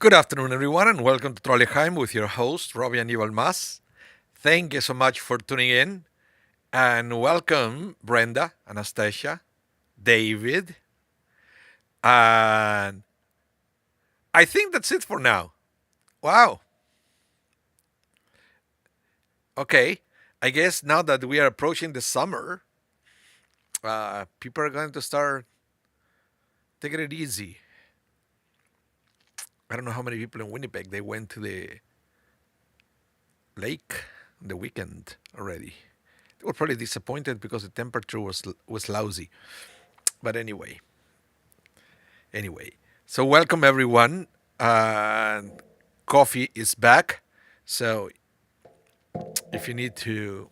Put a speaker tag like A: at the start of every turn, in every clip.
A: Good afternoon, everyone, and welcome to Trolleheim with your host, Rabbi Anibal. Thank you so much for tuning in, and welcome, Brenda, Anastasia, David, and I think that's it for now. Wow. Okay. I guess now that we are approaching the summer, people are going to start taking it easy. I don't know how many people in Winnipeg they went to the lake on the weekend already. They were probably disappointed because the temperature was lousy. But anyway. So welcome everyone. Coffee is back. So if you need to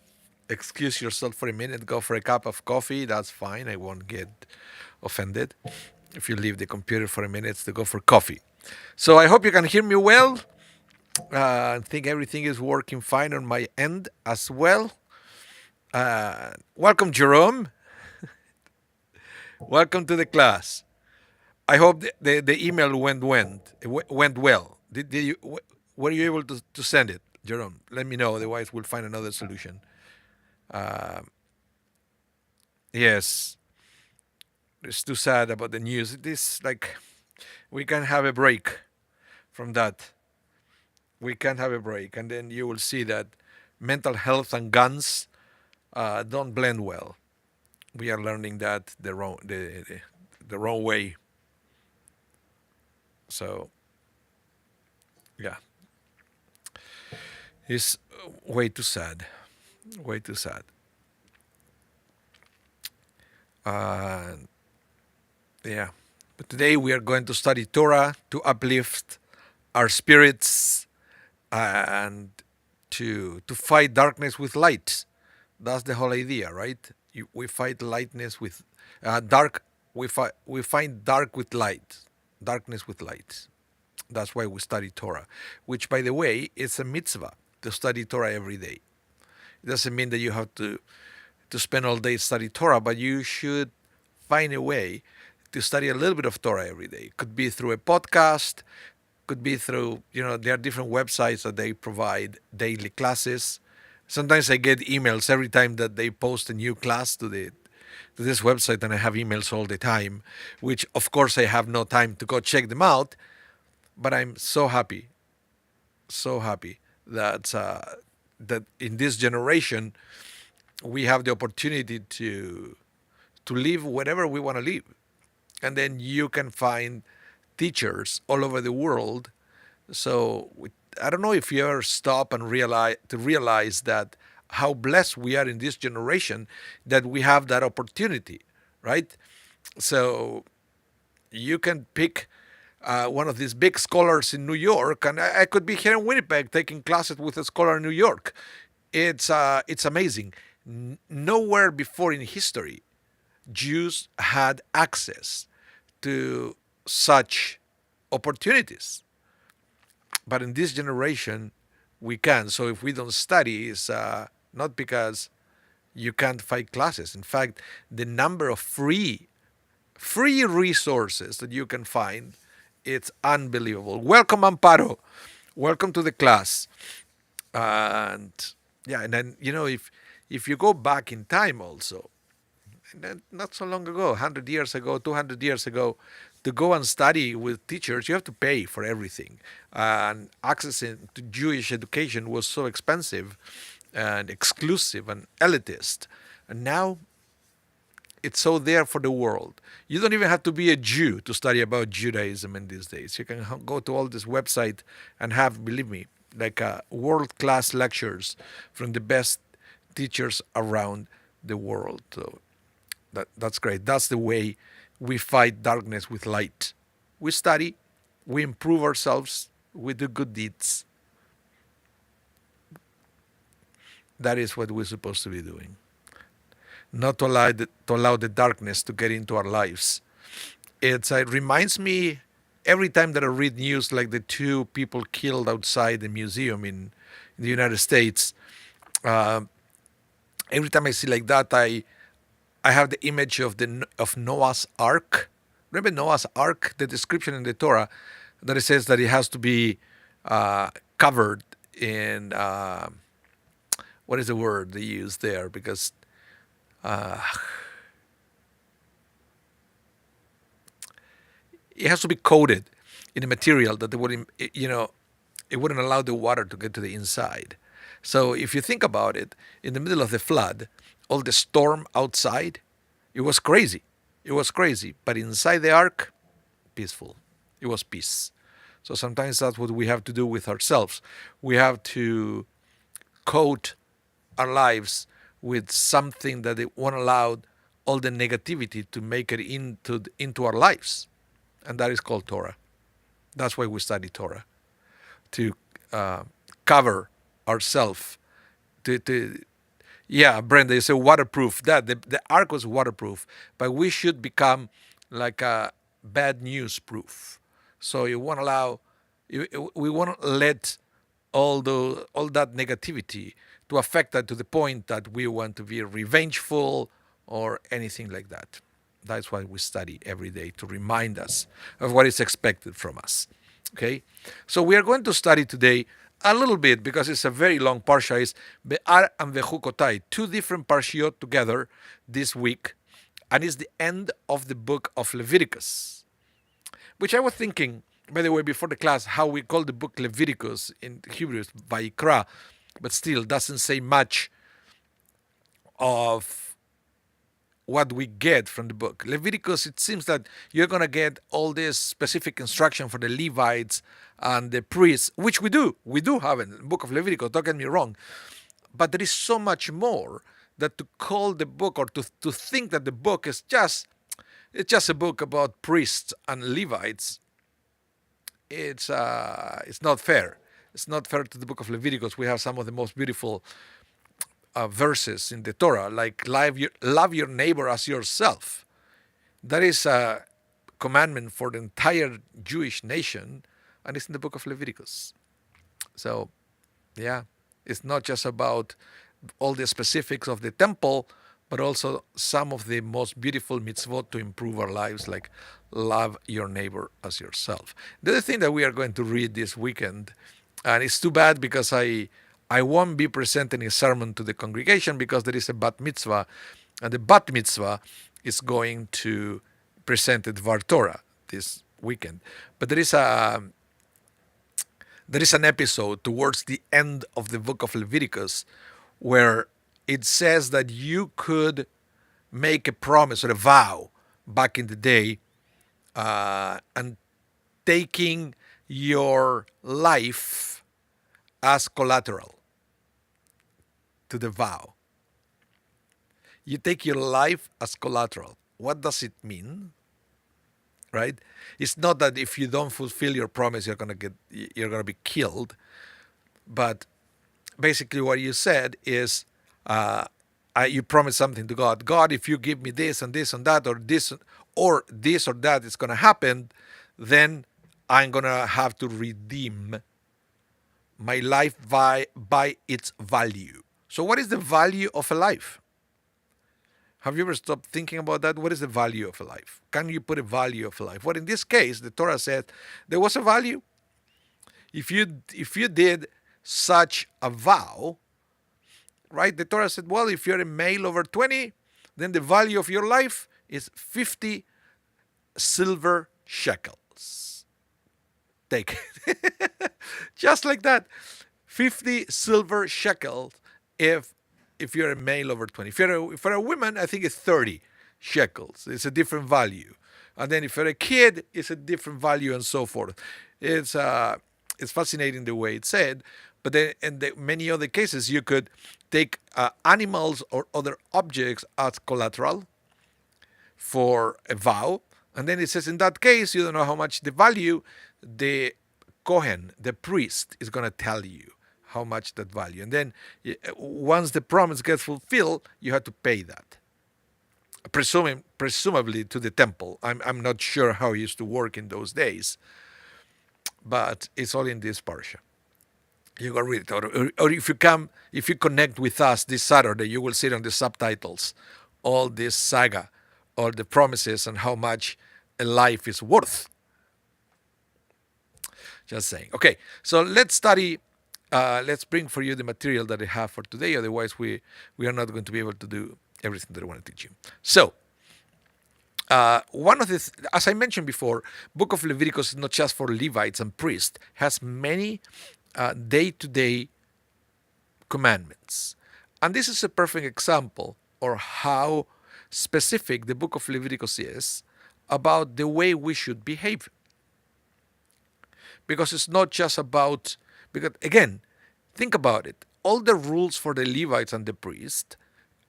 A: excuse yourself for a minute, go for a cup of coffee. That's fine. I won't get offended. If you leave the computer for a minute to go for coffee. So I hope you can hear me well. I think everything is working fine on my end as well. Welcome, Jerome. Welcome to the class. I hope the email went well. Did you were you able to send it, Jerome? Let me know. Otherwise, we'll find another solution. Uh, yes, it's too sad about the news. It is like we can have a break from that. We can have a break, and then you will see that mental health and guns don't blend well. We are learning that the wrong way. So yeah, it's way too sad. Way too sad. Uh, yeah. But today we are going to study Torah to uplift our spirits and to fight darkness with light. That's the whole idea, right? We fight lightness with dark. We find dark with light, darkness with light. That's why we study Torah, which, by the way, is a mitzvah to study Torah every day. It doesn't mean that you have to spend all day study Torah, but you should find a way to study a little bit of Torah every day. It could be through a podcast, could be through, there are different websites that they provide daily classes. Sometimes I get emails every time that they post a new class to this website, and I have emails all the time, which of course I have no time to go check them out. But I'm so happy that that in this generation we have the opportunity to live whatever we want to live, and then you can find teachers all over the world. So I don't know if you ever stop and realize that how blessed we are in this generation that we have that opportunity, right? So you can pick one of these big scholars in New York, and I could be here in Winnipeg taking classes with a scholar in New York. It's amazing. Nowhere before in history Jews had access to such opportunities, but in this generation we can. So if we don't study, it's not because you can't find classes. In fact, the number of free resources that you can find, it's unbelievable. Welcome, Amparo. Welcome to the class. And yeah, and then if you go back in time also, and then not so long ago, 100 years ago, 200 years ago, to go and study with teachers, you have to pay for everything. And access to Jewish education was so expensive and exclusive and elitist. And now it's so there for the world. You don't even have to be a Jew to study about Judaism in these days. You can go to all this website and have, believe me, like world-class lectures from the best teachers around the world. So that's great. That's the way we fight darkness with light. we study, we improve ourselves, we do good deeds. That is what we're supposed to be doing. Not to allow the darkness to get into our lives. It reminds me every time that I read news like the two people killed outside the museum in the United States. Uh, every time I see like that, I have the image of Noah's Ark. Remember Noah's Ark, the description in the Torah, that it says that it has to be covered in what is the word they use there? Because uh, it has to be coated in a material that it wouldn't allow the water to get to the inside. So if you think about it, in the middle of the flood, all the storm outside, it was crazy. It was crazy. But inside the ark, peaceful. It was peace. So sometimes that's what we have to do with ourselves. We have to coat our lives with something that it won't allow all the negativity to make it into our lives. And that is called Torah. That's why we study Torah, to cover ourselves. Yeah, Brenda, you say waterproof. The ark was waterproof, but we should become like a bad news proof. So you won't allow, we won't let all that negativity to affect that to the point that we want to be revengeful or anything like that. That's why we study every day, to remind us of what is expected from us. Okay, so we are going to study today a little bit because it's a very long parsha. It's Behar and Bechukotai, two different parshiot together this week, and it's the end of the book of Leviticus. Which I was thinking, by the way, before the class, how we call the book Leviticus in Hebrew is Vayikra, but still doesn't say much of what we get from the book. Leviticus, it seems that you're going to get all this specific instruction for the Levites and the priests, which we do. We do have in the book of Leviticus, don't get me wrong. But there is so much more that to call the book or to think that the book is it's just a book about priests and Levites, it's not fair. It's not fair to the book of Leviticus. We have some of the most beautiful verses in the Torah, like love your neighbor as yourself. That is a commandment for the entire Jewish nation, and it's in the book of Leviticus. So, yeah, it's not just about all the specifics of the temple, but also some of the most beautiful mitzvot to improve our lives, like love your neighbor as yourself. The other thing that we are going to read this weekend, and it's too bad because I won't be presenting a sermon to the congregation because there is a bat mitzvah, and the bat mitzvah is going to present the Dvar Torah this weekend. But there is an episode towards the end of the book of Leviticus where it says that you could make a promise or a vow back in the day, and taking your life as collateral to the vow. You take your life as collateral. What does it mean? Right? It's not that if you don't fulfill your promise, you're gonna be killed. But basically, what you said is, you promise something to God. God, if you give me this and this and that, or this or that is gonna happen, then I'm gonna have to redeem my life by its value. So what is the value of a life? Have you ever stopped thinking about that? What is the value of a life? Can you put a value of a life? Well, in this case, the Torah said there was a value. If you did such a vow, right? The Torah said, well, if you're a male over 20, then the value of your life is 50 silver shekels. Take it. Just like that. 50 silver shekels if you're a male over 20. If you're a woman, I think it's 30 shekels. It's a different value. And then if you're a kid, it's a different value and so forth. It's fascinating the way it's said. But then in many other cases, you could take animals or other objects as collateral for a vow. And then it says, in that case, you don't know how much the value, the Kohen, the priest, is going to tell you how much that value. And then once the promise gets fulfilled, you have to pay that. Presumably to the temple. I'm not sure how it used to work in those days, but it's all in this parsha. You go read it, or if you connect with us this Saturday, you will see on the subtitles all this saga, all the promises, and how much a life is worth. Just saying. Okay, so let's study. Let's bring for you the material that I have for today. Otherwise, we are not going to be able to do everything that I want to teach you. So, one of the, as I mentioned before, Book of Leviticus is not just for Levites and priests. Has many day-to-day commandments, and this is a perfect example of how specific the Book of Leviticus is about the way we should behave. Because it's not just about, because again, think about it. All the rules for the Levites and the priest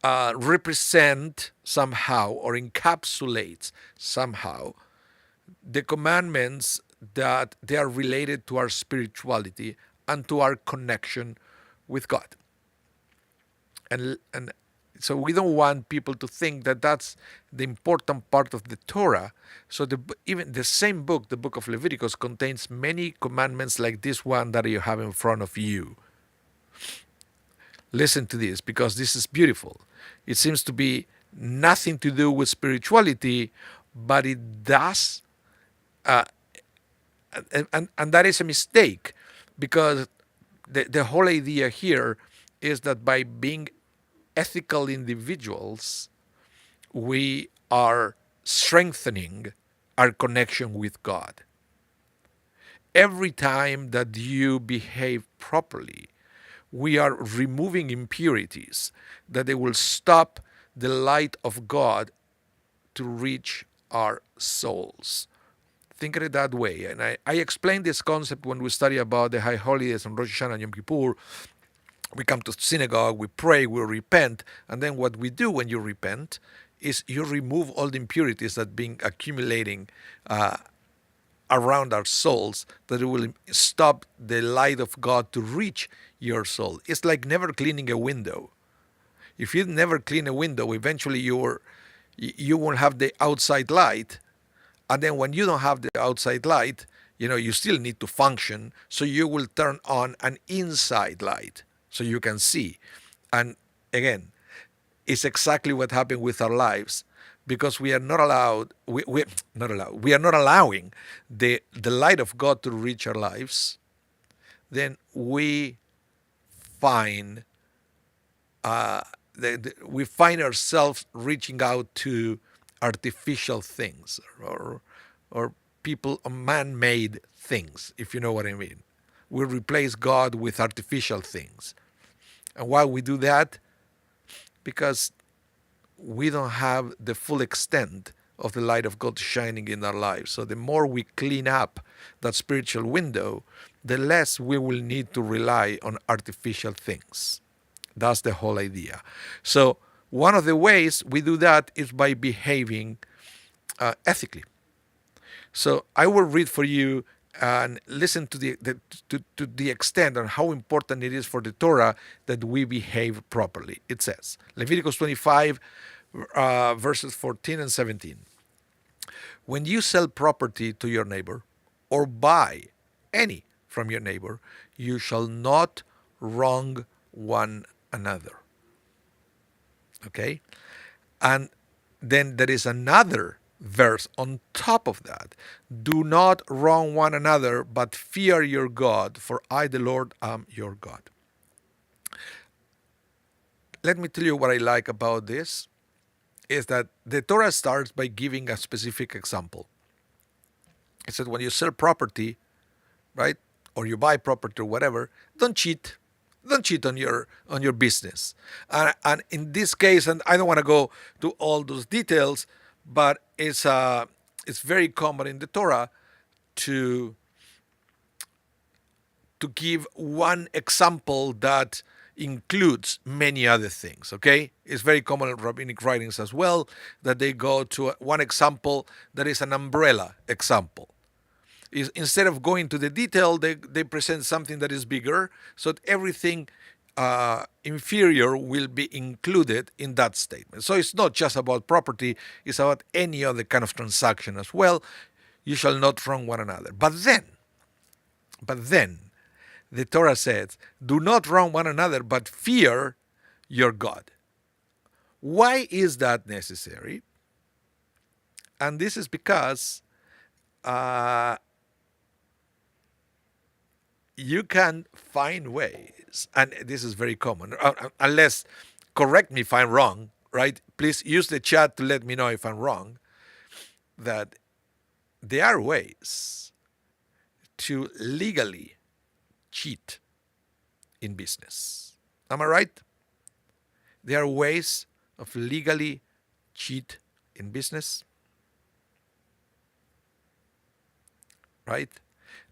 A: represent somehow or encapsulate somehow the commandments that they are related to our spirituality and to our connection with God. And so we don't want people to think that that's the important part of the Torah. So even the same book, the book of Leviticus, contains many commandments like this one that you have in front of you. Listen to this, because this is beautiful. It seems to be nothing to do with spirituality, but it does, and that is a mistake, because the whole idea here is that by being ethical individuals, we are strengthening our connection with God. Every time that you behave properly, we are removing impurities that they will stop the light of God to reach our souls. Think of it that way. And I explained this concept when we study about the high holidays and Rosh Hashanah and Yom Kippur. We come to synagogue, we pray, we repent, and then what we do when you repent is you remove all the impurities that been accumulating around our souls, that it will stop the light of God to reach your soul. It's like never cleaning a window. If you never clean a window, eventually you won't have the outside light, and then when you don't have the outside light, you still need to function, so you will turn on an inside light so you can see. And again, it's exactly what happened with our lives, because we are not allowed, we are not allowing the light of God to reach our lives. Then we find we find ourselves reaching out to artificial things or people, man-made things, if you know what I mean. We replace God with artificial things. And why we do that? Because we don't have the full extent of the light of God shining in our lives. So the more we clean up that spiritual window, the less we will need to rely on artificial things. That's the whole idea. So one of the ways we do that is by behaving ethically. So I will read for you and listen to the extent on how important it is for the Torah that we behave properly. It says, Leviticus 25, verses 14 and 17. When you sell property to your neighbor or buy any from your neighbor, you shall not wrong one another. Okay? And then there is another verse on top of that. Do not wrong one another, but fear your God, for I, the Lord, am your God. Let me tell you what I like about this, is that the Torah starts by giving a specific example. It said when you sell property, right, or you buy property or whatever, don't cheat. Don't cheat on your business. And in this case, and I don't want to go to all those details, but it's very common in the Torah to give one example that includes many other things, okay? It's very common in rabbinic writings as well that they go to one example that is an umbrella example. Is instead of going to the detail, they present something that is bigger, so that everything inferior will be included in that statement. So it's not just about property, it's about any other kind of transaction as well. You shall not wrong one another. But then, the Torah says, do not wrong one another, but fear your God. Why is that necessary? And this is because you can find ways, and this is very common, unless, correct me if I'm wrong, right? Please use the chat to let me know if I'm wrong, that there are ways to legally cheat in business. Am I right? There are ways of legally cheat in business, right?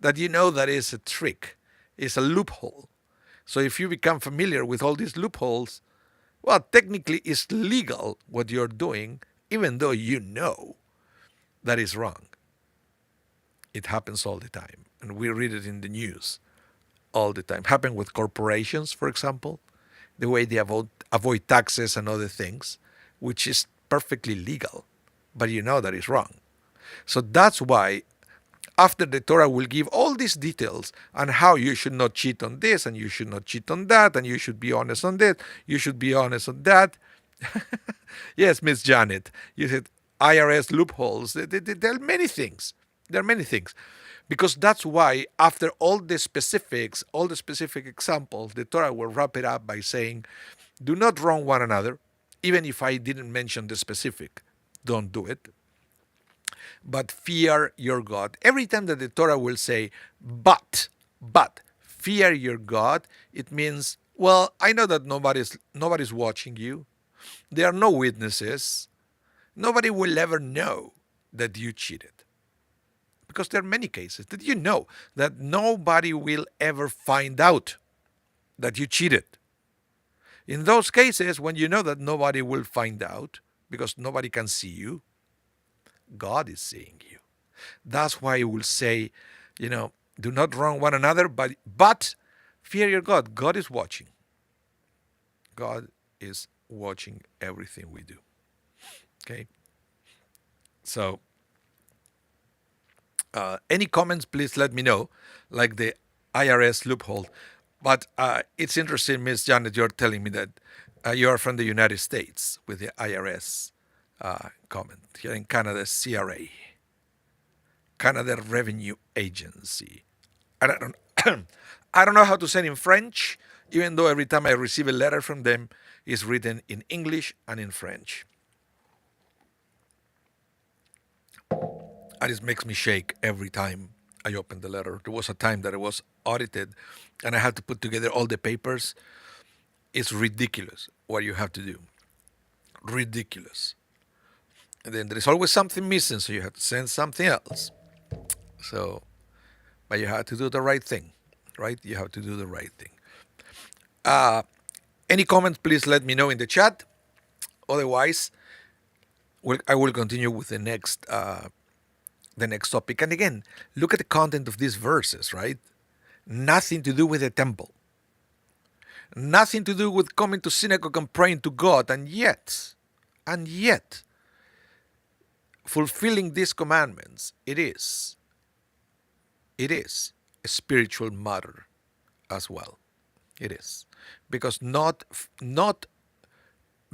A: That that is a trick, is a loophole. So if you become familiar with all these loopholes, well, technically it's legal what you're doing, even though you know that is wrong. It happens all the time, and we read it in the news all the time. Happen with corporations, for example, the way they avoid taxes and other things, which is perfectly legal, but you know that is wrong. So that's why after the Torah will give all these details on how you should not cheat on this and you should not cheat on that and you should be honest on this, you should be honest on that. Yes, Miss Janet, you said IRS loopholes. There are many things. There are many things. Because that's why after all the specifics, all the specific examples, the Torah will wrap it up by saying, do not wrong one another, even if I didn't mention the specific. Don't do it. But fear your God. Every time that the Torah will say, but, fear your God, it means, well, I know that nobody's watching you. There are no witnesses. Nobody will ever know that you cheated. Because there are many cases that you know that nobody will ever find out that you cheated. In those cases, when you know that nobody will find out because nobody can see you, God is seeing you. That's why he will say, do not wrong one another, but fear your God. God is watching. God is watching everything we do. Okay? So, any comments, please let me know, like the IRS loophole. But it's interesting, Miss Janet, you're telling me that you are from the United States with the IRS comment. Here in Canada, CRA, Canada Revenue Agency. I don't, I don't know how to say it in French, even though every time I receive a letter from them, it's written in English and in French. And it makes me shake every time I open the letter. There was a time that I was audited and I had to put together all the papers. It's ridiculous what you have to do. Ridiculous. And then there is always something missing, so you have to send something else. So, but you have to do the right thing, right? You have to do the right thing. Any comments, please let me know in the chat. Otherwise, I will continue with the next topic. And again, look at the content of these verses, right? Nothing to do with the temple. Nothing to do with coming to synagogue and praying to God. And yet, fulfilling these commandments, it is a spiritual matter as well. It is. Because not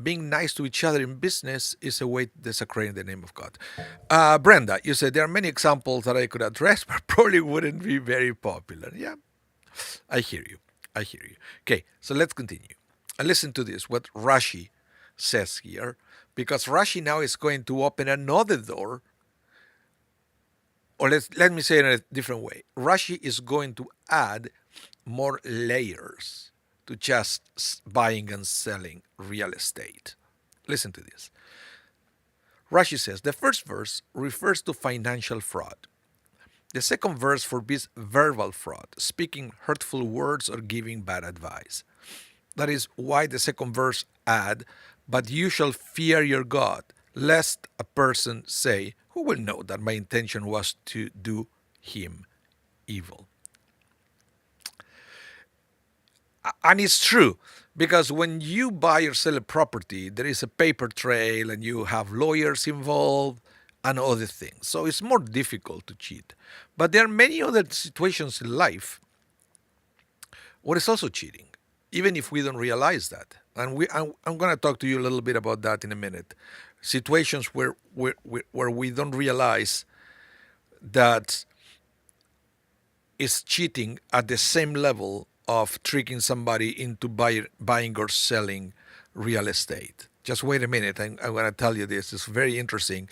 A: being nice to each other in business is a way to desecrate the name of God. Brenda, you said there are many examples that I could address, but probably wouldn't be very popular. Yeah, I hear you. Okay, so let's continue. And listen to this, what Rashi says here, because Rashi now is going to open another door, or let me say it in a different way. Rashi is going to add more layers to just buying and selling real estate. Listen to this. Rashi says, the first verse refers to financial fraud. The second verse forbids verbal fraud, speaking hurtful words or giving bad advice. That is why the second verse add, but you shall fear your God, lest a person say, who will know that my intention was to do him evil? And it's true, because when you buy or sell a property, there is a paper trail and you have lawyers involved and other things. So it's more difficult to cheat. But there are many other situations in life where it's also cheating, even if we don't realize that. And I'm going to talk to you a little bit about that in a minute. Situations where we don't realize that is cheating at the same level of tricking somebody into buying or selling real estate. Just wait a minute. I'm going to tell you this. It's very interesting.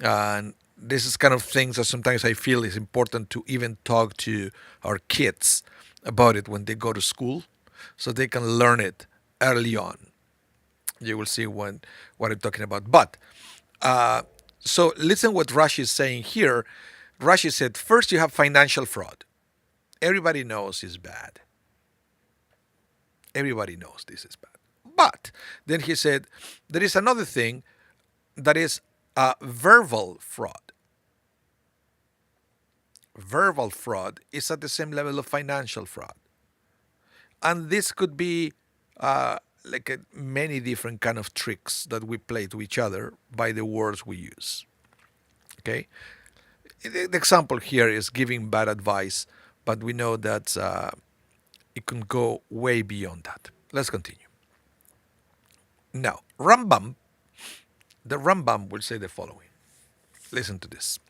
A: And this is kind of things that sometimes I feel is important to even talk to our kids about it when they go to school so they can learn it early on. You will see what I'm talking about. But so listen what Rashi is saying here. Rashi said, first you have financial fraud. Everybody knows is bad. Everybody knows this is bad. But then he said, there is another thing that is verbal fraud. Verbal fraud is at the same level of financial fraud. And this could be many different kind of tricks that we play to each other by the words we use. Okay? The example here is giving bad advice, but we know that it can go way beyond that. Let's continue. Now, the Rambam will say the following. Listen to this.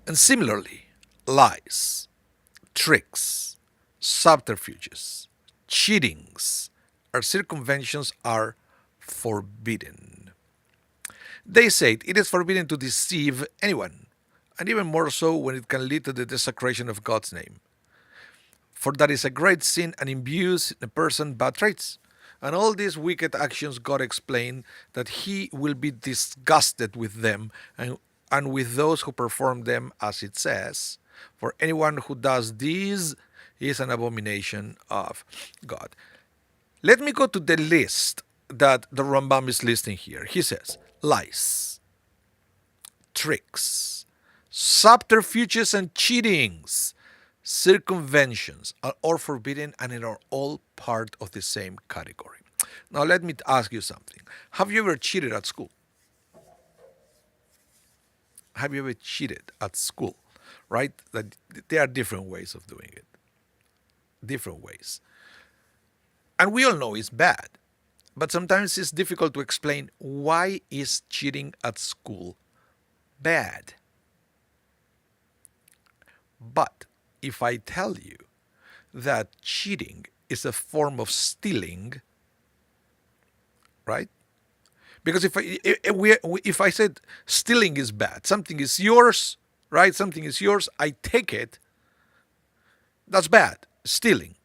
A: And similarly, lies, tricks, subterfuges, cheatings, or circumventions are forbidden. They said it is forbidden to deceive anyone, and even more so when it can lead to the desecration of God's name. For that is a great sin and imbues in a person bad traits. And all these wicked actions God explained that he will be disgusted with them and with those who perform them, as it says. For anyone who does these is an abomination of God. Let me go to the list that the Rambam is listing here. He says, lies, tricks, subterfuges and cheatings, circumventions are all forbidden and are all part of the same category. Now let me ask you something. Have you ever cheated at school? Have you ever cheated at school? Right? That there are different ways of doing it. Different ways. And we all know it's bad. But sometimes it's difficult to explain why is cheating at school bad. But if I tell you that cheating is a form of stealing, right? Because if I said stealing is bad, something is yours, right? Something is yours, I take it, that's bad, stealing.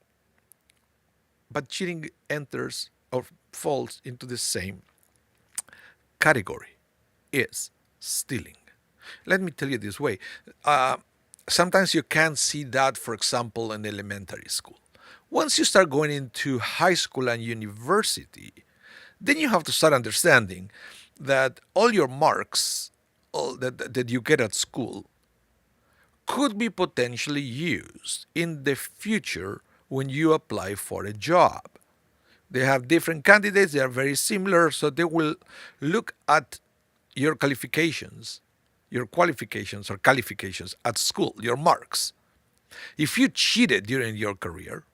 A: But cheating enters or falls into the same category, is stealing. Let me tell you this way. Sometimes you can see that, for example, in elementary school. Once you start going into high school and university, then you have to start understanding that all your marks all that you get at school could be potentially used in the future when you apply for a job. They have different candidates, they are very similar, so they will look at your qualifications or qualifications at school, your marks. If you cheated during your career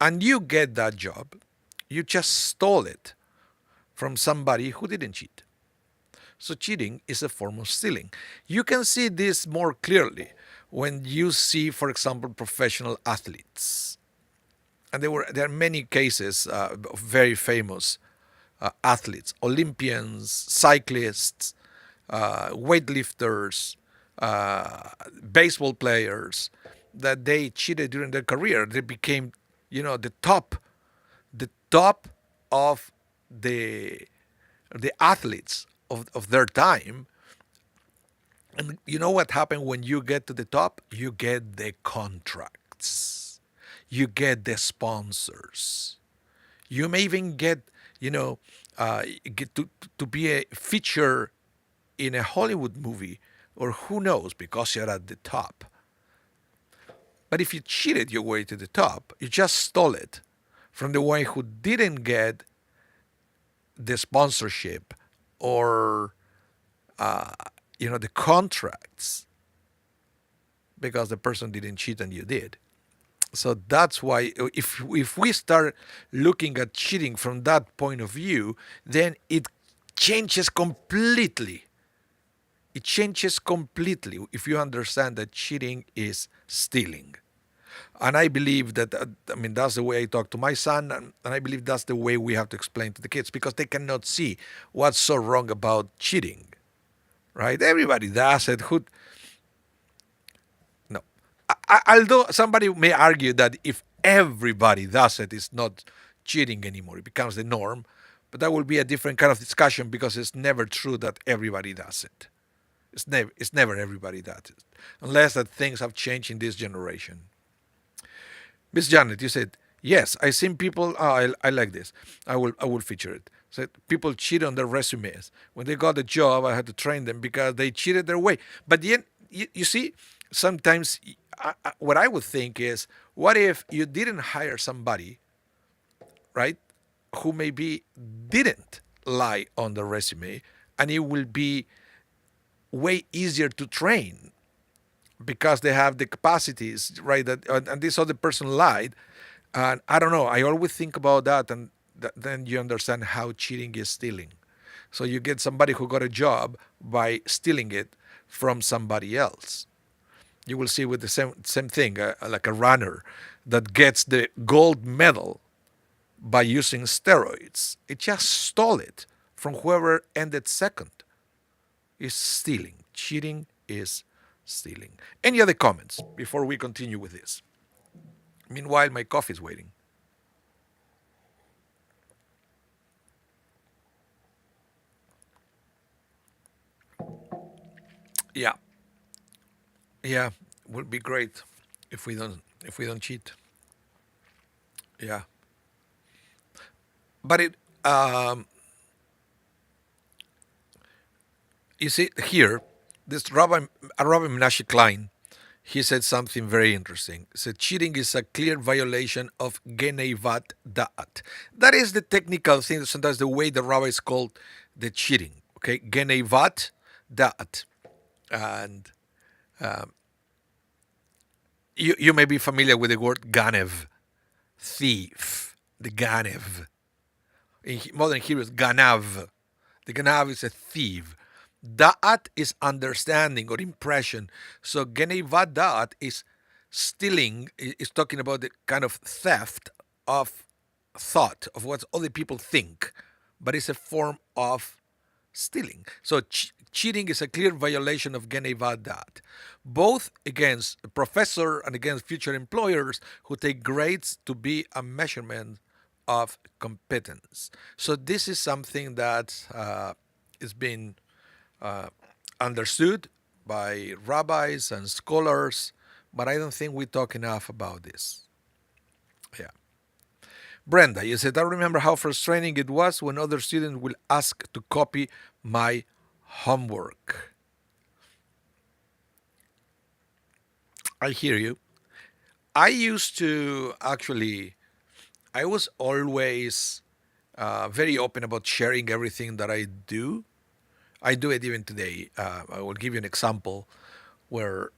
A: and you get that job, you just stole it from somebody who didn't cheat. So cheating is a form of stealing. You can see this more clearly when you see, for example, professional athletes. And there are many cases of very famous athletes, Olympians, cyclists, weightlifters, baseball players, that they cheated during their career. They became, the top of the athletes of their time. And you know what happened when you get to the top? You get the contracts. You get the sponsors. You may even get, you know, get to be a feature in a Hollywood movie, or who knows, because you're at the top. But if you cheated your way to the top, you just stole it from the one who didn't get the sponsorship or the contracts because the person didn't cheat and you did. So that's why if we start looking at cheating from that point of view, then it changes completely. It changes completely if you understand that cheating is stealing. And I believe that, that's the way I talk to my son, and I believe that's the way we have to explain to the kids because they cannot see what's so wrong about cheating, right? Everybody does it. No. Although somebody may argue that if everybody does it, it's not cheating anymore. It becomes the norm. But that will be a different kind of discussion because it's never true that everybody does it. It's never everybody does it, unless that things have changed in this generation. Miss Janet, you said yes. I seen people. Oh, I like this. I will feature it. Said people cheat on their resumes. When they got the job, I had to train them because they cheated their way. But then you see, sometimes what I would think is, what if you didn't hire somebody, right, who maybe didn't lie on the resume, and it will be way easier to train because they have the capacities, right? That and this other person lied, and I don't know. I always think about that, and then you understand how cheating is stealing. So you get somebody who got a job by stealing it from somebody else. You will see with the same thing, like a runner that gets the gold medal by using steroids. It just stole it from whoever ended second. Is stealing. Cheating is stealing. Any other comments before we continue with this? Meanwhile, my coffee is waiting. Yeah, yeah, would be great if we don't cheat. Yeah, but you see here, this Rabbi Menashe Klein, he said something very interesting. He said cheating is a clear violation of Geneivat Da'at. That is the technical thing. Sometimes the way the rabbis call the cheating. Okay, Geneivat Da'at, and you may be familiar with the word Ganev, thief. The Ganev. In modern Hebrew, it's Ganav. The Ganav is a thief. Da'at is understanding or impression. So Geneivat Da'at is stealing, is talking about the kind of theft of thought, of what other people think, but it's a form of stealing. So cheating is a clear violation of Geneivat Da'at, both against the professor and against future employers who take grades to be a measurement of competence. So this is something that is being understood by rabbis and scholars, but I don't think we talk enough about this. Yeah. Brenda, you said, I remember how frustrating it was when other students will ask to copy my homework. I hear you. I used to actually, I was always very open about sharing everything that I do. I do it even today. I will give you an example where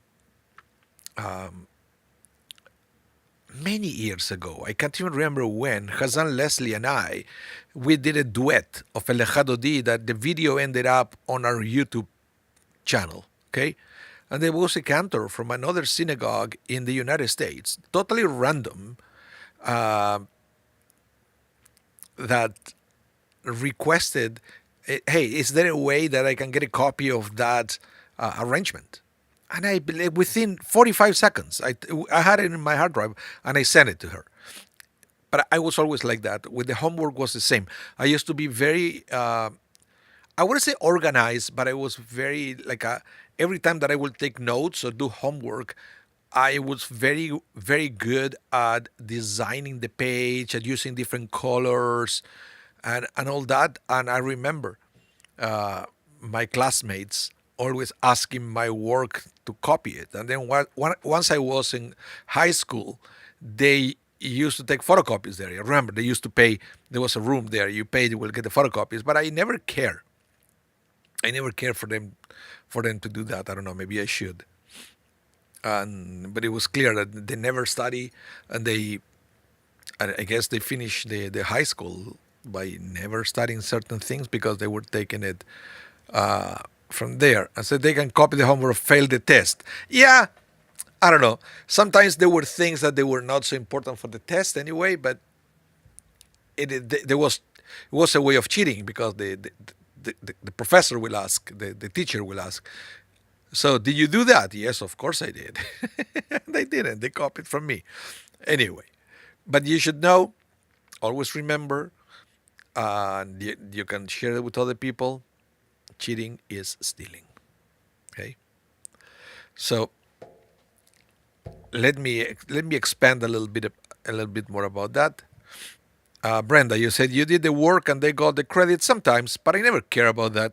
A: many years ago, I can't even remember when, Hazan Leslie and I, we did a duet of Elechadodi that the video ended up on our YouTube channel. Okay? And there was a cantor from another synagogue in the United States, totally random, that requested, hey, is there a way that I can get a copy of that arrangement? And I believe within 45 seconds, I had it in my hard drive and I sent it to her. But I was always like that. With the homework was the same. I used to be very, I wouldn't say organized, but I was very like every time that I would take notes or do homework, I was very, very good at designing the page, at using different colors, and all that. And I remember uh, my classmates always asking my work to copy it. And then once I was in high school, they used to take photocopies there. I remember they used to pay. There was a room there. You paid, you will get the photocopies. But I never care. I never care for them to do that. I don't know. Maybe I should. And but it was clear that they never study, and I guess they finished the high school by never studying certain things because they were taking it from there. And so they can copy the homework, fail the test. Yeah, I don't know. Sometimes there were things that they were not so important for the test anyway, but there was it was a way of cheating because the professor will ask, the teacher will ask, so did you do that? Yes, of course I did. They didn't. They copied from me. Anyway, but you should know, always remember, and you can share it with other people. Cheating is stealing. Okay. So let me expand a little bit more about that. Brenda, you said you did the work and they got the credit sometimes, but I never care about that.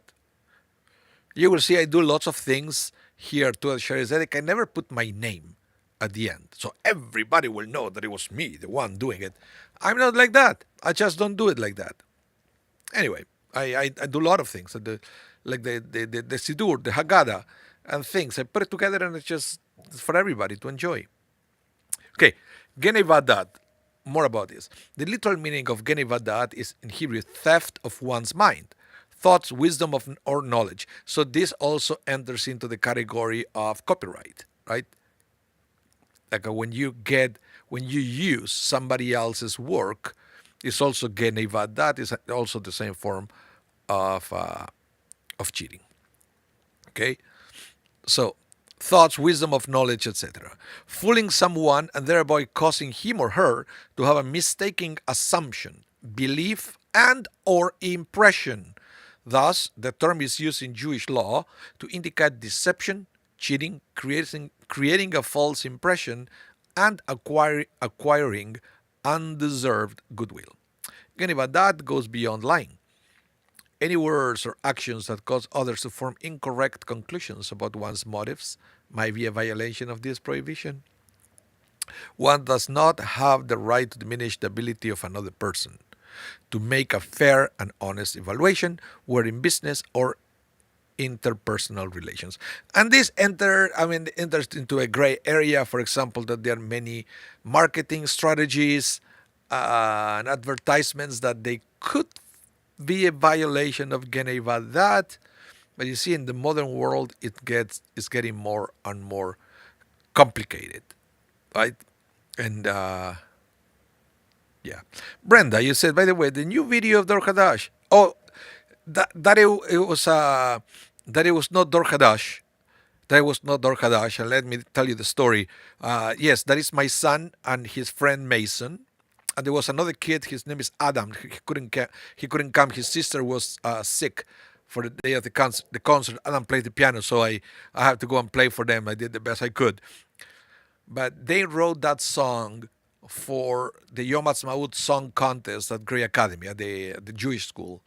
A: You will see I do lots of things here to Sharizedek. I never put my name at the end. So everybody will know that it was me, the one doing it. I'm not like that. I just don't do it like that. Anyway, I do a lot of things. Like the Sidur, the Haggadah, and things. I put it together and it's for everybody to enjoy. Okay, Genevadat. More about this. The literal meaning of Genevadat is in Hebrew theft of one's mind, thoughts, wisdom of or knowledge. So this also enters into the category of copyright, right? Like when you use somebody else's work, it's also Genevadat is also the same form of cheating. Okay, so thoughts, wisdom of knowledge, etc. Fooling someone and thereby causing him or her to have a mistaken assumption, belief, and or impression. Thus, the term is used in Jewish law to indicate deception, cheating, creating a false impression, and acquiring undeserved goodwill. Again, but that goes beyond lying. Any words or actions that cause others to form incorrect conclusions about one's motives might be a violation of this prohibition. One does not have the right to diminish the ability of another person to make a fair and honest evaluation, whether in business or interpersonal relations. And this enters into a gray area. For example, that there are many marketing strategies and advertisements that they could be a violation of Genevadat. But you see, in the modern world, it's getting more and more complicated, right? And yeah, Brenda, you said, by the way, the new video of Dor Hadash. Oh, that it was not Dor Hadash. That was not Dor Hadash. And let me tell you the story. Yes, that is my son and his friend Mason. And there was another kid. His name is Adam. He couldn't he couldn't come. His sister was sick for the day of the concert. Adam played the piano, so I had to go and play for them. I did the best I could. But they wrote that song for the Yom Ha'atzmaut song contest at Grey Academy, at the Jewish school.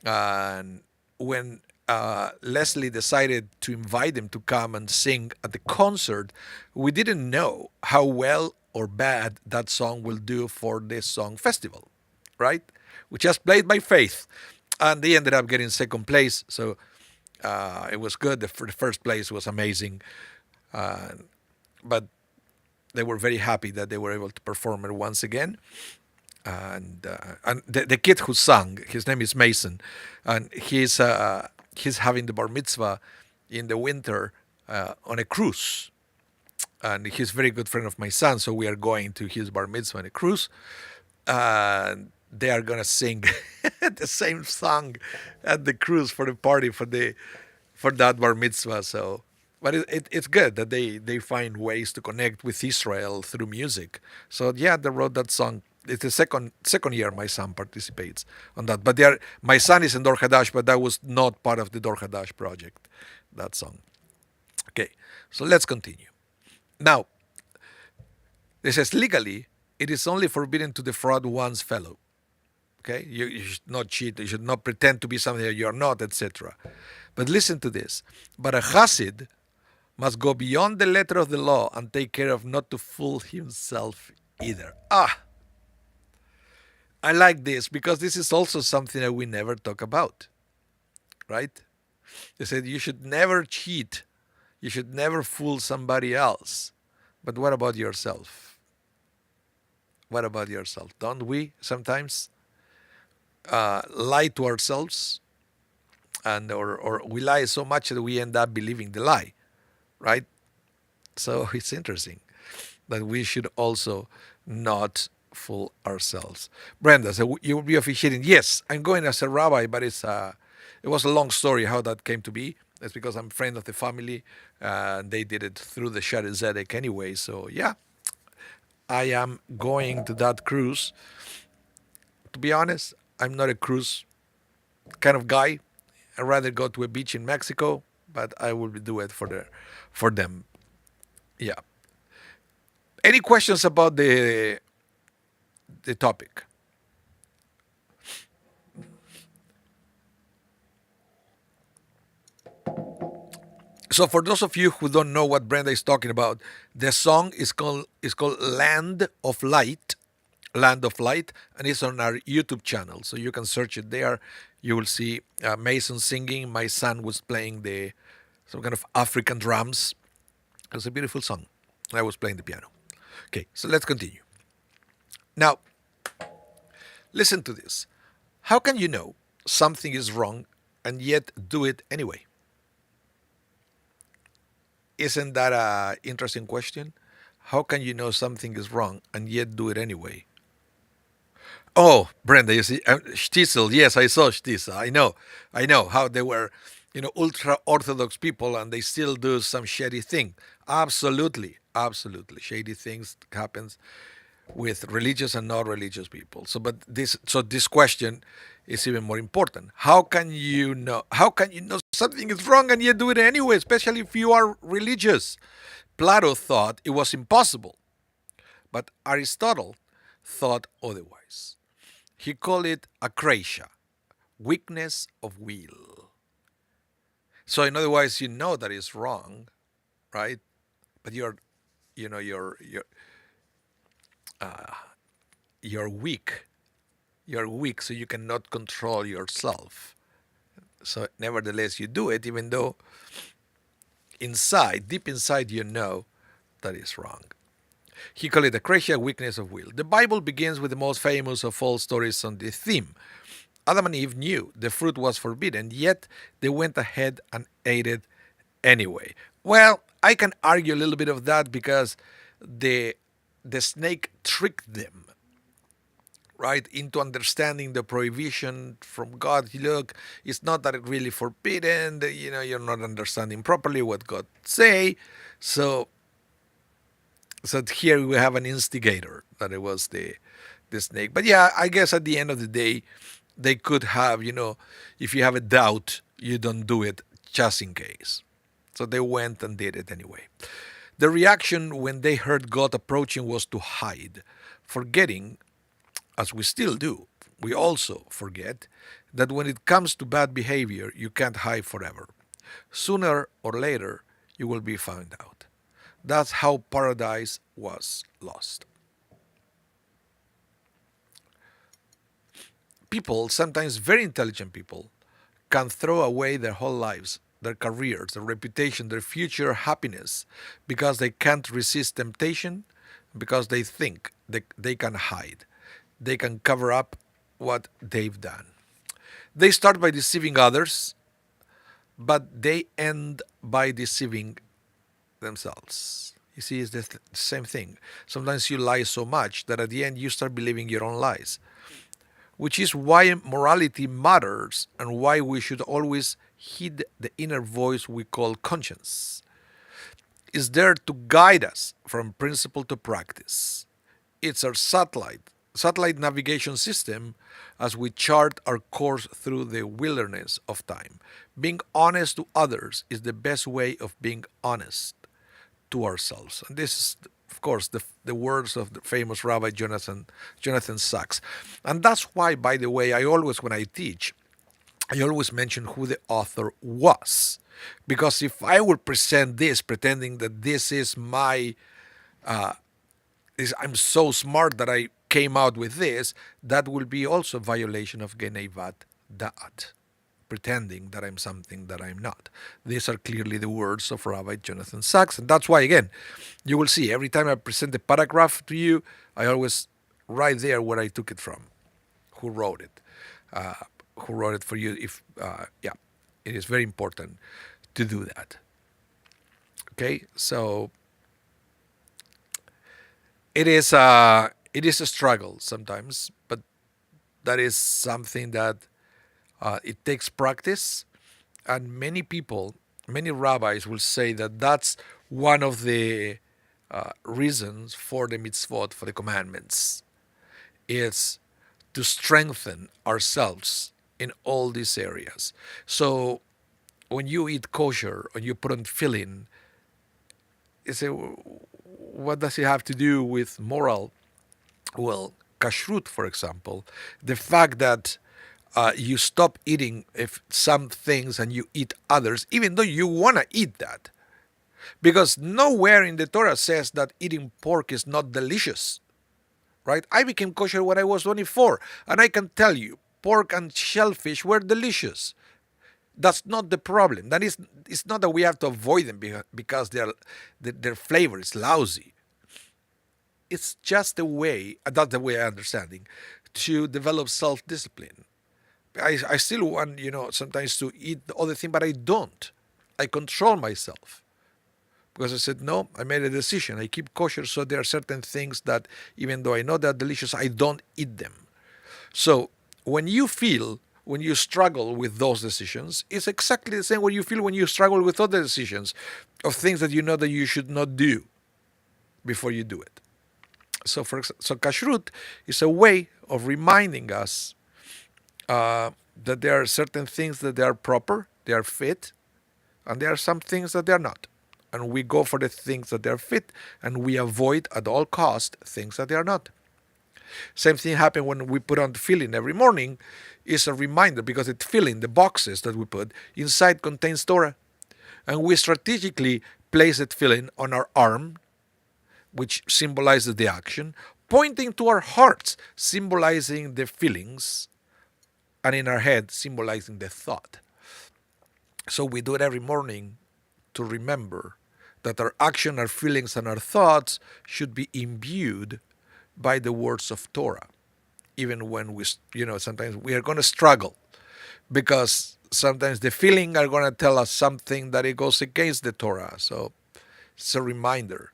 A: And when Leslie decided to invite them to come and sing at the concert, we didn't know how well or bad that song will do for this song festival, right? We just played by faith, and they ended up getting second place. So it was good. The first place was amazing, but they were very happy that they were able to perform it once again. And the kid who sang, his name is Mason, and he's having the bar mitzvah in the winter on a cruise, and he's a very good friend of my son. So we are going to his bar mitzvah on a cruise, and they are gonna sing the same song at the cruise for the party for that bar mitzvah. So, but it's good that they find ways to connect with Israel through music. So yeah, they wrote that song. It's the second year my son participates on that. But my son is in Dor Hadash, but that was not part of the Dor Hadash project. That song. Okay, so let's continue. Now, It says legally, it is only forbidden to defraud one's fellow. Okay, you should not cheat. You should not pretend to be something that you are not, etc. But listen to this. But a chassid must go beyond the letter of the law and take care of not to fool himself either. I like this because this is also something that we never talk about, right? They said you should never cheat. You should never fool somebody else. But what about yourself? What about yourself? Don't we sometimes lie to ourselves, and or we lie so much that we end up believing the lie, right? So it's interesting that we should also not fool ourselves. Brenda, so you will be officiating. Yes, I'm going as a rabbi, but it was a long story how that came to be. It's because I'm a friend of the family. They did it through the Shari Zedek anyway. So yeah, I am going to that cruise. To be honest, I'm not a cruise kind of guy. I'd rather go to a beach in Mexico, but I will do it for them. Yeah. Any questions about the topic? So for those of you who don't know what Brenda is talking about, the song is called Land of Light, Land of Light, and it's on our YouTube channel. So you can search it there. You will see Mason singing. My son was playing the some kind of African drums. It was a beautiful song. I was playing the piano. Okay, so let's continue. Now, listen to this. How can you know something is wrong and yet do it anyway? Isn't that an interesting question? How can you know something is wrong and yet do it anyway? Oh, Brenda, you see, Stiesel. Yes, I saw Stiesel. I know how they were, ultra orthodox people, and they still do some shady thing. Absolutely, absolutely, shady things happens with religious and non-religious people. So this question is even more important. How can you know? How can you know something is wrong and yet do it anyway? Especially if you are religious. Plato thought it was impossible, but Aristotle thought otherwise. He called it akrasia, weakness of will. So in other words, you know that it's wrong, right? But you know, you're weak. You're weak, so you cannot control yourself. So nevertheless, you do it, even though inside, deep inside, you know that is wrong. He called it akrasia, weakness of will. The Bible begins with the most famous of all stories on this theme. Adam and Eve knew the fruit was forbidden, yet they went ahead and ate it anyway. Well, I can argue a little bit of that because the the snake tricked them, right, into understanding the prohibition from God. Look, it's not that really forbidden. You're not understanding properly what God say. So, so here we have an instigator that it was the snake. But yeah, I guess at the end of the day, they could have, if you have a doubt, you don't do it just in case. So they went and did it anyway. The reaction when they heard God approaching was to hide, forgetting, as we still do, we also forget that when it comes to bad behavior, you can't hide forever. Sooner or later, you will be found out. That's how paradise was lost. People, sometimes very intelligent people, can throw away their whole lives, their careers, their reputation, their future happiness because they can't resist temptation, because they think they can hide. They can cover up what they've done. They start by deceiving others, but they end by deceiving themselves. You see, it's the same thing. Sometimes you lie so much that at the end you start believing your own lies, which is why morality matters and why we should always heed the inner voice we call conscience. It's there to guide us from principle to practice. It's our satellite navigation system as we chart our course through the wilderness of time. Being honest to others is the best way of being honest to ourselves. And this is of course, the words of the famous Rabbi Jonathan Sachs. And that's why, by the way, when I teach, I always mention who the author was. Because if I would present this, pretending that this is I'm so smart that I came out with this, that will be also a violation of Geneivat Da'at, pretending that I'm something that I'm not. These are clearly the words of Rabbi Jonathan Sachs, and that's why, again, you will see every time I present a paragraph to you, I always write there where I took it from, who wrote it, uh, who wrote it for you. Yeah, it is very important to do that. Okay, so it is a struggle sometimes, but that is something that it takes practice, and many rabbis will say that that's one of the reasons for the mitzvot, for the commandments, is to strengthen ourselves in all these areas. So when you eat kosher or you put on tefillin, you say, what does it have to do with moral? Well, kashrut, for example, the fact that you stop eating if some things and you eat others, even though you want to eat that. Because nowhere in the Torah says that eating pork is not delicious, right? I became kosher when I was 24, and I can tell you, pork and shellfish were delicious. That's not the problem. That is, it's not that we have to avoid them because their flavor is lousy. It's just a way, that's the way I understanding, to develop self-discipline. I still want, sometimes to eat the other thing, but I don't. I control myself. Because I said, no, I made a decision. I keep kosher, so there are certain things that, even though I know they're delicious, I don't eat them. So when you struggle with those decisions, it's exactly the same way you feel when you struggle with other decisions of things that you know that you should not do before you do it. So kashrut is a way of reminding us that there are certain things that they are proper, they are fit, and there are some things that they are not. And we go for the things that they are fit, and we avoid at all cost things that they are not. Same thing happens when we put on tefillin every morning. Is a reminder, because the tefillin, the boxes that we put inside, contains Torah, and we strategically place the tefillin on our arm, which symbolizes the action, pointing to our hearts, symbolizing the feelings, and in our head, symbolizing the thought. So we do it every morning to remember that our action, our feelings, and our thoughts should be imbued by the words of Torah. Even when sometimes we are going to struggle, because sometimes the feeling are going to tell us something that it goes against the Torah. So it's a reminder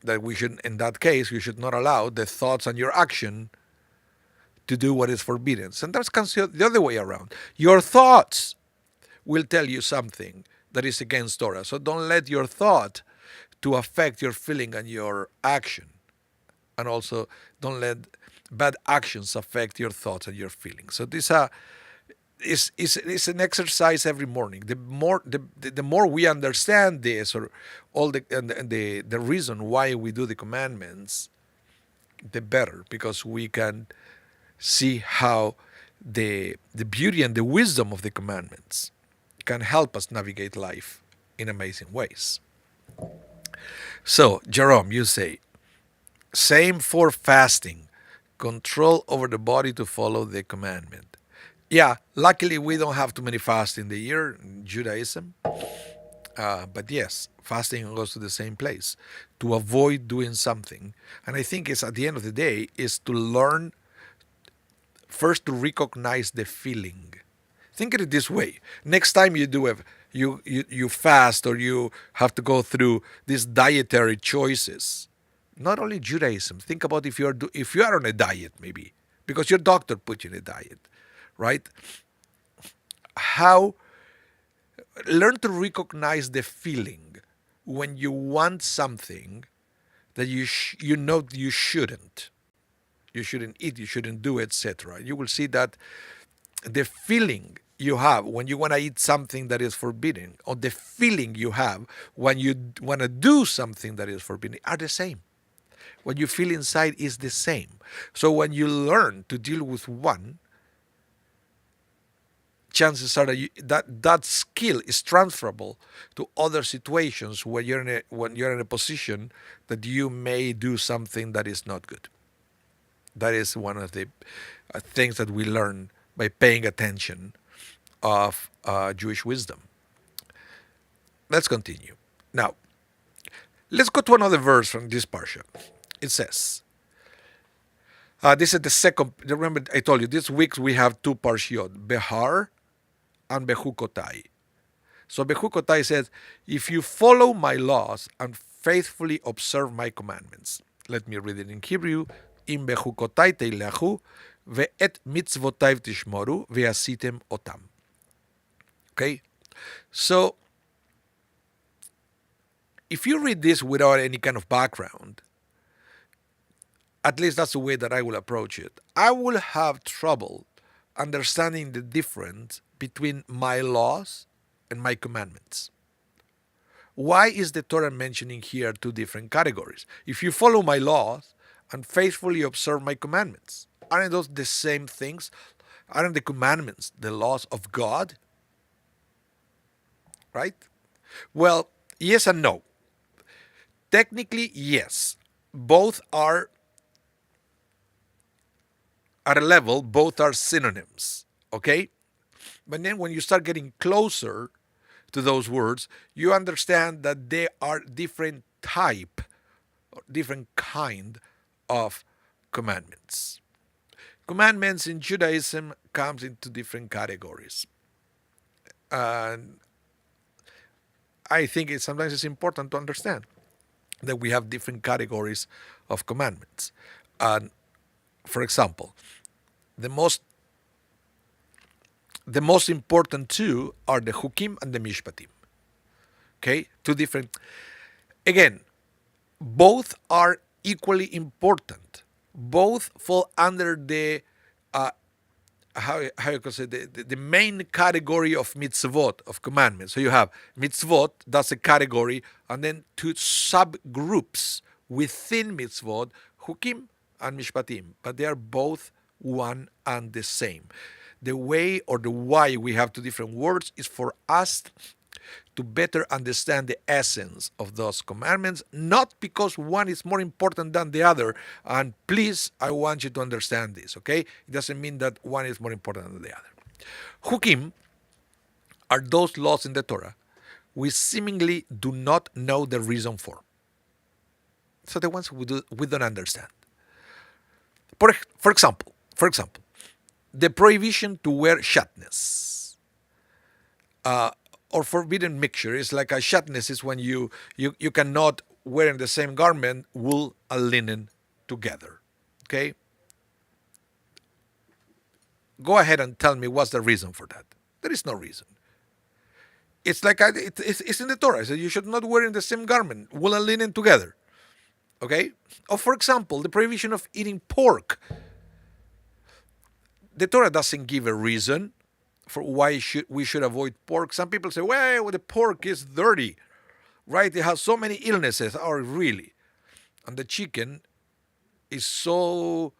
A: that in that case, you should not allow the thoughts and your action to do what is forbidden. Sometimes comes the other way around. Your thoughts will tell you something that is against Torah. So don't let your thought to affect your feeling and your action. And also don't let bad actions affect your thoughts and your feelings. So this is an exercise every morning. The more we understand this, or all the reason why we do the commandments, the better, because we can see how the beauty and the wisdom of the commandments can help us navigate life in amazing ways. So, Jerome, you say, same for fasting, control over the body to follow the commandment. Yeah, luckily we don't have too many fasts in the year in Judaism. But yes, fasting goes to the same place, to avoid doing something. And I think it's, at the end of the day, is to learn first to recognize the feeling. Think of it this way. Next time you fast, or you have to go through these dietary choices, not only Judaism, think about if you are on a diet, maybe because your doctor put you in a diet, right? How learn to recognize the feeling when you want something that you know you shouldn't. You shouldn't eat, you shouldn't do, etc. You will see that the feeling you have when you want to eat something that is forbidden, or the feeling you have when you want to do something that is forbidden, are the same. What you feel inside is the same. So when you learn to deal with one, chances are that that skill is transferable to other situations where when you're in a position that you may do something that is not good. That is one of the things that we learn by paying attention of Jewish wisdom. Let's continue. Now, let's go to another verse from this parsha. It says, this is the second. Remember, I told you this week we have two parshiot, Behar and Bechukotai. So Bechukotai says, if you follow my laws and faithfully observe my commandments. Let me read it in Hebrew. Im Bechukotai teilechu ve'et mitzvotai tishmoru ve'asitem otam. Okay? So, if you read this without any kind of background, at least that's the way that I will approach it, I will have trouble understanding the difference between my laws and my commandments. Why is the Torah mentioning here two different categories? If you follow my laws and faithfully observe my commandments, aren't those the same things? Aren't the commandments the laws of God? Right? Well, yes and no. Technically, yes. Both are at a level, both are synonyms. Okay? But then when you start getting closer to those words, you understand that they are different type, or different kind of commandments. Commandments in Judaism comes into different categories. And I think sometimes it's important to understand that we have different categories of commandments. And for example, the most important two are the Hukim and the Mishpatim. Okay, two different. Again, both are equally important. Both fall under the how you could say the main category of mitzvot, of commandments. So you have mitzvot, that's a category, and then two subgroups within mitzvot, hukim and mishpatim. But they are both one and the same. The way or the why we have two different words is for us to better understand the essence of those commandments, not because one is more important than the other. And please, I want you to understand this, okay? It doesn't mean that one is more important than the other. Hukim are those laws in the Torah we seemingly do not know the reason for. So the ones we don't understand. For example, the prohibition to wear shatnez. Or forbidden mixture is like a shatnez is when you cannot wear in the same garment wool and linen together. Okay? Go ahead and tell me what's the reason for that. There is no reason. It's like it's in the Torah. So you should not wear in the same garment wool and linen together. Okay? Or for example, the prohibition of eating pork. The Torah doesn't give a reason for why we should avoid pork. Some people say, well, the pork is dirty, right? It has so many illnesses. Oh, really? And the chicken is so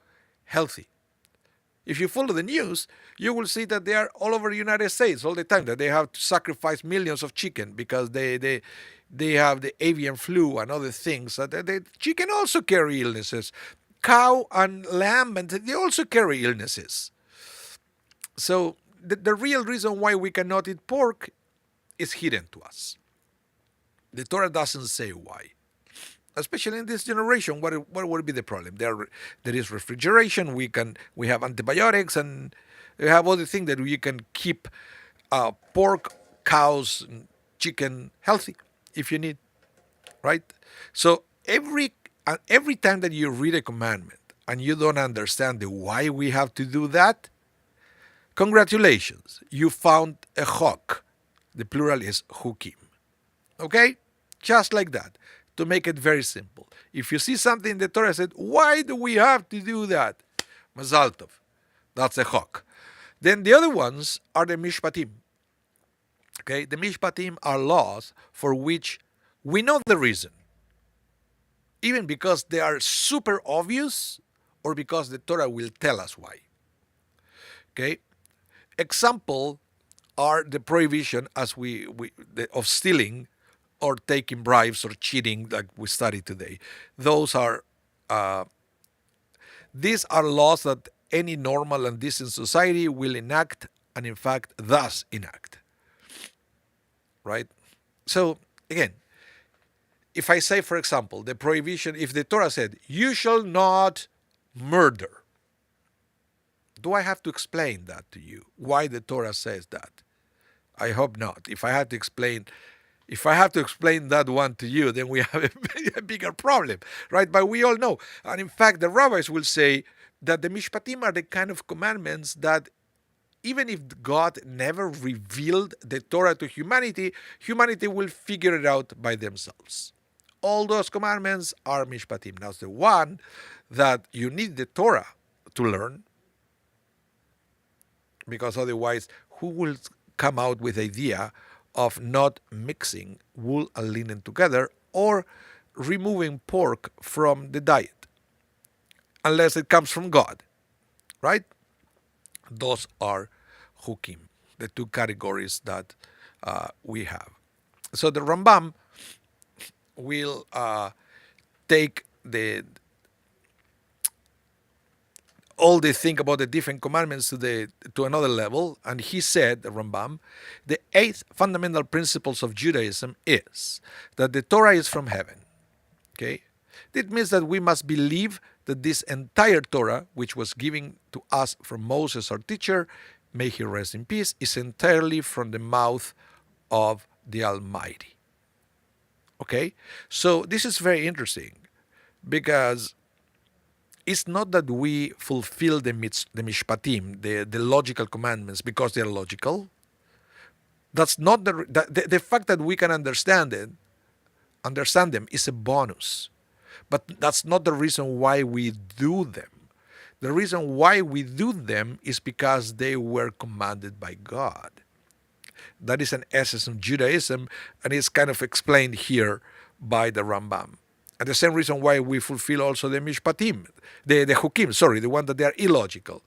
A: healthy. If you follow the news, you will see that they are all over the United States all the time, that they have to sacrifice millions of chicken because they have the avian flu and other things. The chicken also carry illnesses. Cow and lamb, and they also carry illnesses. So the real reason why we cannot eat pork is hidden to us. The Torah doesn't say why. Especially in this generation, what would be the problem? There is refrigeration. We have antibiotics, and we have other things that we can keep pork, cows, and chicken healthy if you need, right? So every time that you read a commandment and you don't understand the why we have to do that, congratulations, you found a chok. The plural is hukim. Okay? Just like that. To make it very simple. If you see something in the Torah said, why do we have to do that? Mazal tov. That's a chok. Then the other ones are the mishpatim. Okay, the mishpatim are laws for which we know the reason, even because they are super obvious or because the Torah will tell us why. Okay, example are the prohibition as of stealing or taking bribes or cheating like we studied today. Those are uh, these are laws that any normal and decent society will enact and in fact thus enact. Right? So again, if I say, for example, the prohibition, if the Torah said, you shall not murder, do I have to explain that to you? Why the Torah says that? I hope not. If I have to explain that one to you, then we have a bigger problem, right? But we all know. And in fact, the rabbis will say that the mishpatim are the kind of commandments that even if God never revealed the Torah to humanity, humanity will figure it out by themselves. All those commandments are mishpatim. Now, the one that you need the Torah to learn, because otherwise, who will come out with the idea of not mixing wool and linen together or removing pork from the diet, unless it comes from God, right? Those are hukim, the two categories that we have. So the Rambam will take all the think about the different commandments to another level, and he said, the Rambam, the eighth fundamental principles of Judaism is that the Torah is from heaven. Okay, it means that we must believe that this entire Torah, which was given to us from Moses, our teacher, may he rest in peace, is entirely from the mouth of the Almighty. Okay, so this is very interesting because it's not that we fulfill the mishpatim, the logical commandments, because they're logical. That's not the fact that we can understand them is a bonus. But that's not the reason why we do them. The reason why we do them is because they were commanded by God. That is an essence of Judaism, and it's kind of explained here by the Rambam. And the same reason why we fulfill also the mishpatim, the hukim, sorry, the one that they are illogical,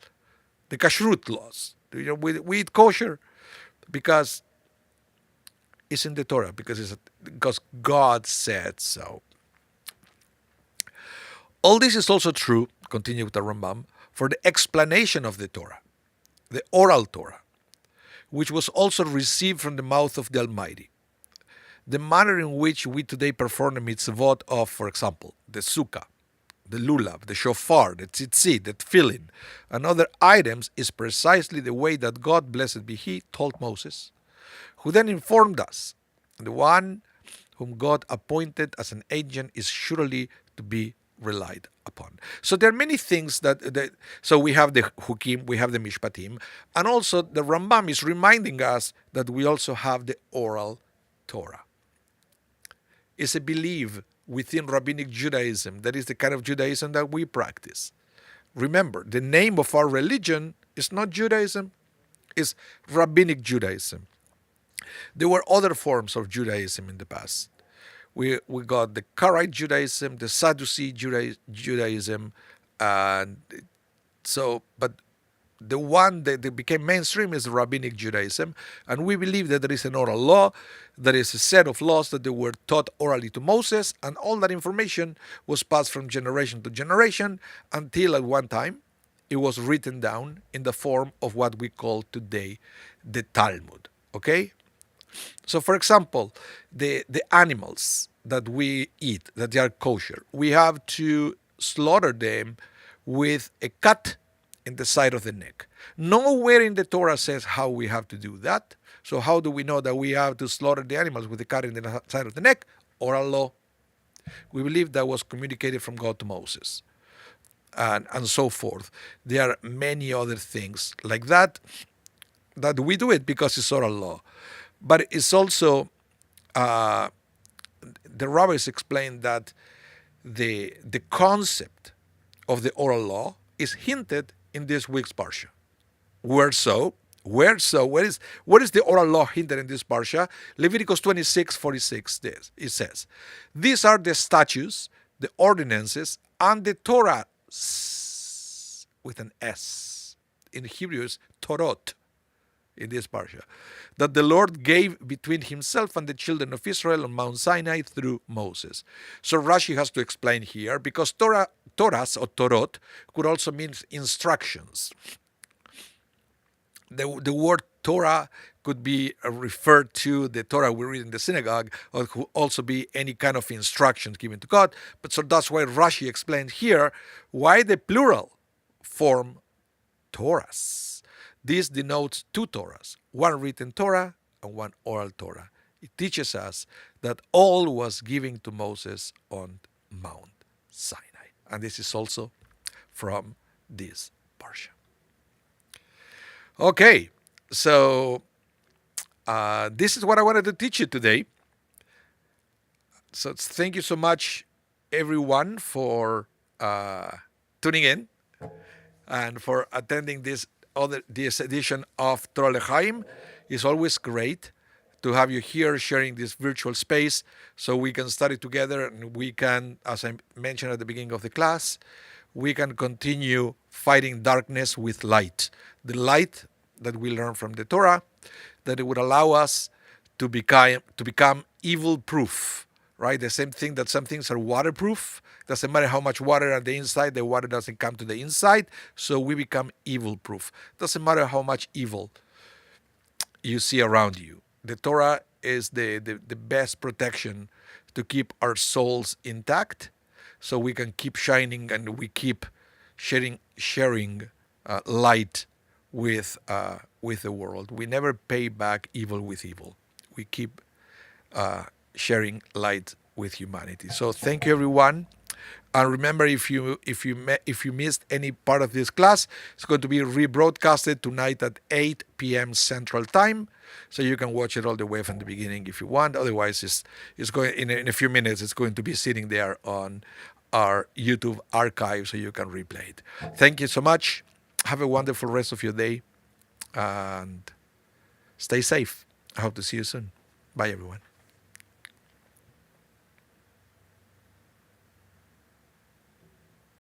A: the kashrut laws. We eat kosher because it's in the Torah, because God said so. All this is also true, continued the Rambam, for the explanation of the Torah, the oral Torah, which was also received from the mouth of the Almighty. The manner in which we today perform the mitzvot of, for example, the sukkah, the lulav, the shofar, the tzitzit, the tefillin, and other items is precisely the way that God, blessed be He, told Moses, who then informed us, the one whom God appointed as an agent is surely to be relied upon. So there are many things so we have the hukim, we have the mishpatim, and also the Rambam is reminding us that we also have the oral Torah. It's a belief within rabbinic Judaism. That is the kind of Judaism that we practice. Remember, the name of our religion is not Judaism, it's rabbinic Judaism. There were other forms of Judaism in the past. We got the Karaite Judaism, the Sadducee Judaism, and but the one that became mainstream is rabbinic Judaism, and we believe that there is an oral law, there is a set of laws that they were taught orally to Moses, and all that information was passed from generation to generation until at one time it was written down in the form of what we call today the Talmud. Okay? So, for example, the animals that we eat, that they are kosher, we have to slaughter them with a cut in the side of the neck. Nowhere in the Torah says how we have to do that. So how do we know that we have to slaughter the animals with a cut in the side of the neck? Oral law. We believe that was communicated from God to Moses, and so forth. There are many other things like that we do it because it's oral law. But it's also, the rabbis explain that the concept of the oral law is hinted in this week's parsha. Where so? Where so? What is the oral law hinted in this parsha? Leviticus 26:46. This it says, "These are the statutes, the ordinances, and the Torah with an S. In Hebrew is Torot in this parsha, that the Lord gave between himself and the children of Israel on Mount Sinai through Moses." So Rashi has to explain here, because Torahs or Torot could also mean instructions. The word Torah could be referred to the Torah we read in the synagogue, or could also be any kind of instructions given to God. But so that's why Rashi explained here why the plural form Torahs. This denotes two Torahs, one written Torah and one oral Torah. It teaches us that all was given to Moses on Mount Sinai. And this is also from this parsha. Okay, so this is what I wanted to teach you today. So thank you so much, everyone, for tuning in and for attending this edition of Torah L'Chaim. It's always great to have you here sharing this virtual space so we can study together, and we can, as I mentioned at the beginning of the class, we can continue fighting darkness with light. The light that we learn from the Torah, that it would allow us to become evil proof, right? The same thing that some things are waterproof. Doesn't matter how much water on the inside, the water doesn't come to the inside, so we become evil proof. Doesn't matter how much evil you see around you. The Torah is the best protection to keep our souls intact, so we can keep shining and we keep sharing light with the world. We never pay back evil with evil. We keep sharing light with humanity. So thank you, everyone. And remember, if you missed any part of this class, it's going to be rebroadcasted tonight at 8 p.m. Central Time, so you can watch it all the way from the beginning if you want. Otherwise, it's going in a few minutes. It's going to be sitting there on our YouTube archive, so you can replay it. Thank you so much. Have a wonderful rest of your day, and stay safe. I hope to see you soon. Bye, everyone.